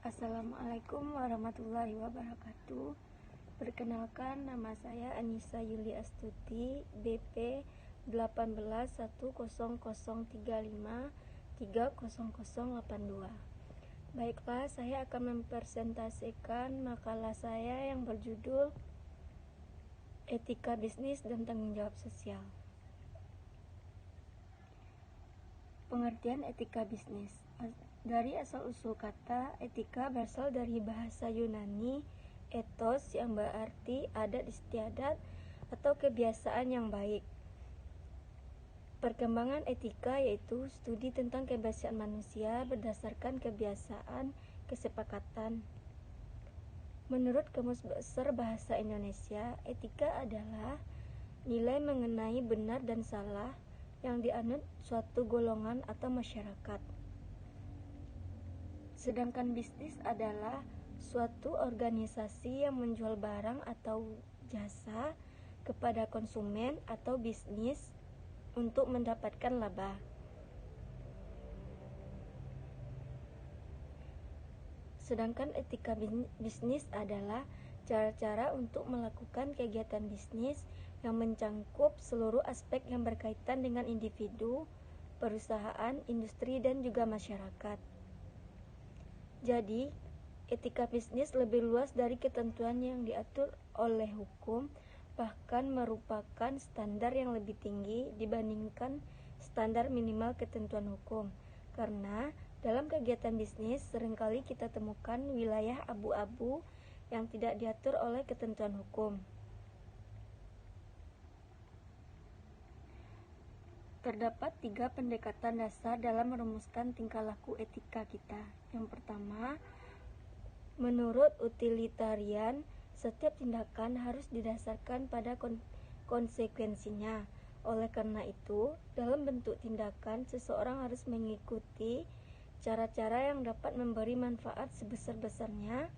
Assalamualaikum warahmatullahi wabarakatuh. Perkenalkan, nama saya Anissa Yuli Astuti, BP 18.10035300082. Baiklah, saya akan mempresentasikan makalah saya yang berjudul Etika Bisnis dan Tanggung Jawab Sosial. Pengertian etika bisnis. Dari asal-usul kata, etika berasal dari bahasa Yunani ethos yang berarti adat istiadat atau kebiasaan yang baik. Perkembangan etika yaitu studi tentang kebiasaan manusia berdasarkan kebiasaan kesepakatan. Menurut Kamus Besar Bahasa Indonesia, etika adalah nilai mengenai benar dan salah yang dianut suatu golongan atau masyarakat. Sedangkan bisnis adalah suatu organisasi yang menjual barang atau jasa kepada konsumen atau bisnis untuk mendapatkan laba. Sedangkan etika bisnis adalah cara-cara untuk melakukan kegiatan bisnis yang mencangkup seluruh aspek yang berkaitan dengan individu, perusahaan, industri, dan juga masyarakat. Jadi, etika bisnis lebih luas dari ketentuan yang diatur oleh hukum, bahkan merupakan standar yang lebih tinggi dibandingkan standar minimal ketentuan hukum. Karena dalam kegiatan bisnis seringkali kita temukan wilayah abu-abu yang tidak diatur oleh ketentuan hukum. Terdapat 3 pendekatan dasar dalam merumuskan tingkah laku etika kita. Yang pertama, menurut utilitarian, setiap tindakan harus didasarkan pada konsekuensinya. Oleh karena itu, dalam bentuk tindakan, seseorang harus mengikuti cara-cara yang dapat memberi manfaat sebesar-besarnya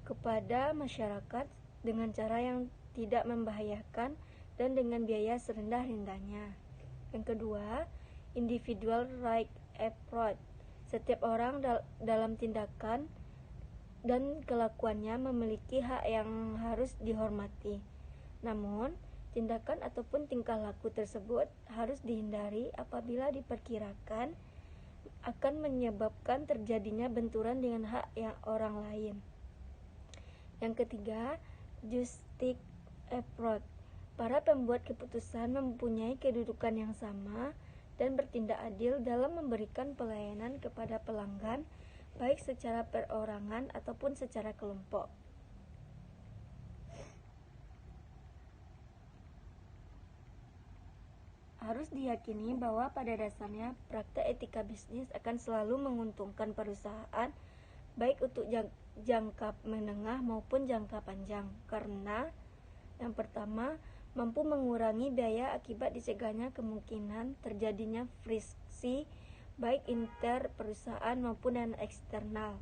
kepada masyarakat dengan cara yang tidak membahayakan dan dengan biaya serendah-rendahnya. Yang kedua, individual right approach. Setiap orang dalam tindakan dan kelakuannya memiliki hak yang harus dihormati. Namun, tindakan ataupun tingkah laku tersebut harus dihindari apabila diperkirakan akan menyebabkan terjadinya benturan dengan hak yang orang lain. Yang ketiga, justice approach. Para pembuat keputusan mempunyai kedudukan yang sama dan bertindak adil dalam memberikan pelayanan kepada pelanggan, baik secara perorangan ataupun secara kelompok. Harus diyakini bahwa pada dasarnya praktek etika bisnis akan selalu menguntungkan perusahaan, baik untuk jangka menengah maupun jangka panjang, karena yang pertama, mampu mengurangi biaya akibat dicegahnya kemungkinan terjadinya friksi baik inter perusahaan maupun dan eksternal.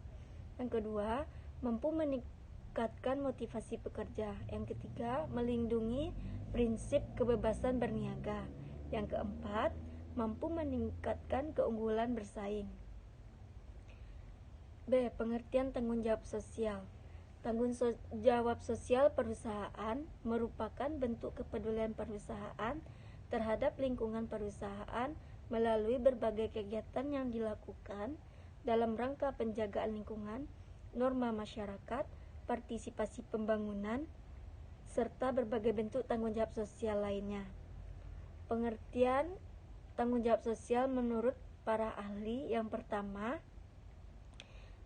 Yang kedua, mampu meningkatkan motivasi pekerja. Yang ketiga, melindungi prinsip kebebasan berniaga. Yang keempat, mampu meningkatkan keunggulan bersaing. B. Pengertian tanggung jawab sosial. Tanggung jawab sosial perusahaan merupakan bentuk kepedulian perusahaan terhadap lingkungan perusahaan melalui berbagai kegiatan yang dilakukan dalam rangka penjagaan lingkungan, norma masyarakat, partisipasi pembangunan, serta berbagai bentuk tanggung jawab sosial lainnya. Pengertian tanggung jawab sosial menurut para ahli, yang pertama,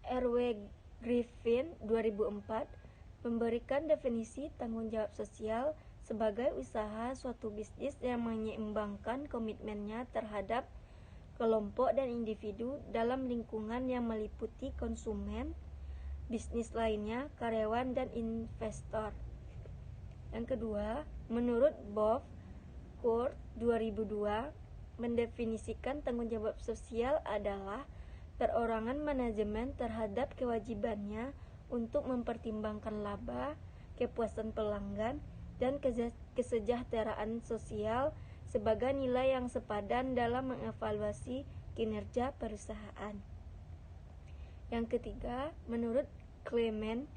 R.W. Griffin 2004 memberikan definisi tanggung jawab sosial sebagai usaha suatu bisnis yang menyeimbangkan komitmennya terhadap kelompok dan individu dalam lingkungan yang meliputi konsumen, bisnis lainnya, karyawan, dan investor. Yang kedua, menurut Bob Court 2002 mendefinisikan tanggung jawab sosial adalah perorangan manajemen terhadap kewajibannya untuk mempertimbangkan laba, kepuasan pelanggan, dan kesejahteraan sosial sebagai nilai yang sepadan dalam mengevaluasi kinerja perusahaan. Yang ketiga, menurut Clement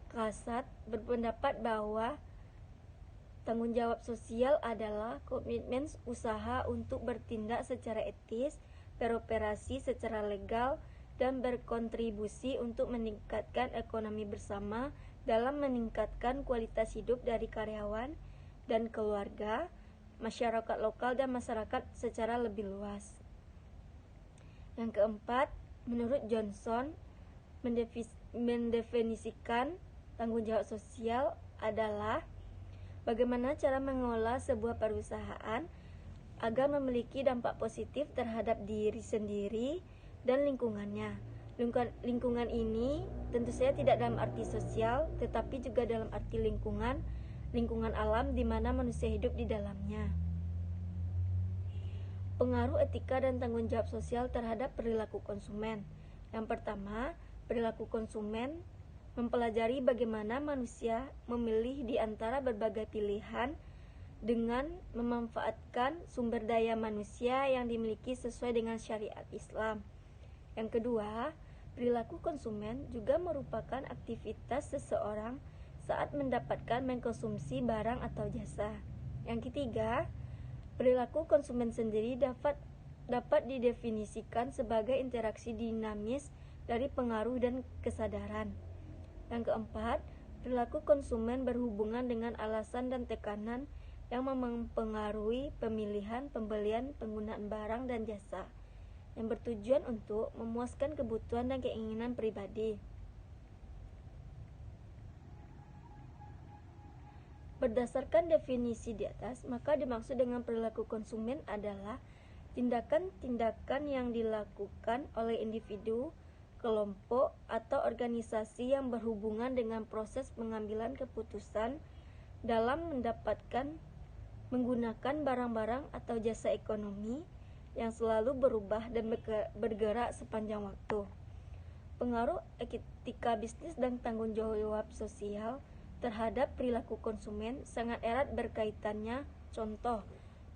Kasat berpendapat bahwa tanggung jawab sosial adalah komitmen usaha untuk bertindak secara etis, beroperasi secara legal, dan berkontribusi untuk meningkatkan ekonomi bersama dalam meningkatkan kualitas hidup dari karyawan dan keluarga, masyarakat lokal, dan masyarakat secara lebih luas. Yang keempat, menurut Johnson, mendefinisikan tanggung jawab sosial adalah bagaimana cara mengelola sebuah perusahaan agar memiliki dampak positif terhadap diri sendiri dan lingkungannya. Lingkungan ini tentu saja tidak dalam arti sosial, tetapi juga dalam arti lingkungan alam di mana manusia hidup di dalamnya. Pengaruh etika dan tanggung jawab sosial terhadap perilaku konsumen. Yang pertama, perilaku konsumen mempelajari bagaimana manusia memilih di antara berbagai pilihan dengan memanfaatkan sumber daya manusia yang dimiliki sesuai dengan syariat Islam. Yang kedua, perilaku konsumen juga merupakan aktivitas seseorang saat mengkonsumsi barang atau jasa. Yang ketiga, perilaku konsumen sendiri dapat didefinisikan sebagai interaksi dinamis dari pengaruh dan kesadaran. Yang keempat, perilaku konsumen berhubungan dengan alasan dan tekanan yang mempengaruhi pemilihan, pembelian, penggunaan barang dan jasa yang bertujuan untuk memuaskan kebutuhan dan keinginan pribadi. Berdasarkan definisi di atas, maka dimaksud dengan perilaku konsumen adalah tindakan-tindakan yang dilakukan oleh individu, kelompok, atau organisasi yang berhubungan dengan proses pengambilan keputusan dalam menggunakan barang-barang atau jasa ekonomi yang selalu berubah dan bergerak sepanjang waktu. Pengaruh etika bisnis dan tanggung jawab sosial terhadap perilaku konsumen sangat erat berkaitannya. Contoh,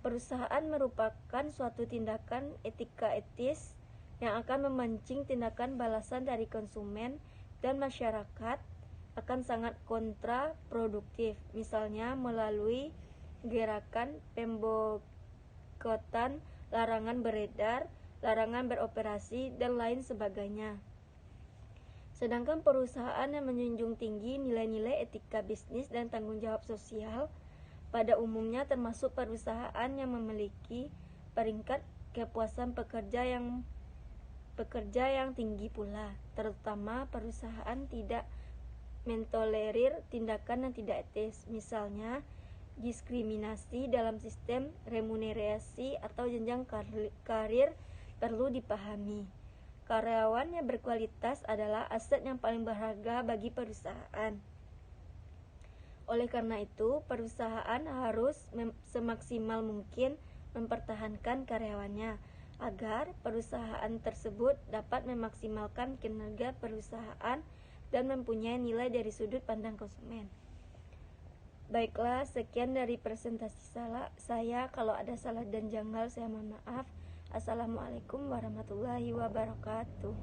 perusahaan merupakan suatu tindakan etis yang akan memancing tindakan balasan dari konsumen dan masyarakat akan sangat kontraproduktif, misalnya melalui gerakan pemboikotan, larangan beredar, larangan beroperasi, dan lain sebagainya. Sedangkan perusahaan yang menjunjung tinggi nilai-nilai etika bisnis dan tanggung jawab sosial pada umumnya termasuk perusahaan yang memiliki peringkat kepuasan pekerja yang tinggi pula, terutama perusahaan tidak mentolerir tindakan yang tidak etis, misalnya diskriminasi dalam sistem remunerasi atau jenjang karir perlu dipahami. Karyawan yang berkualitas adalah aset yang paling berharga bagi perusahaan. Oleh karena itu, perusahaan harus semaksimal mungkin mempertahankan karyawannya agar perusahaan tersebut dapat memaksimalkan kinerja perusahaan dan mempunyai nilai dari sudut pandang konsumen. Baiklah, sekian dari presentasi saya. Kalau ada salah dan janggal, saya mohon maaf. Assalamualaikum warahmatullahi wabarakatuh.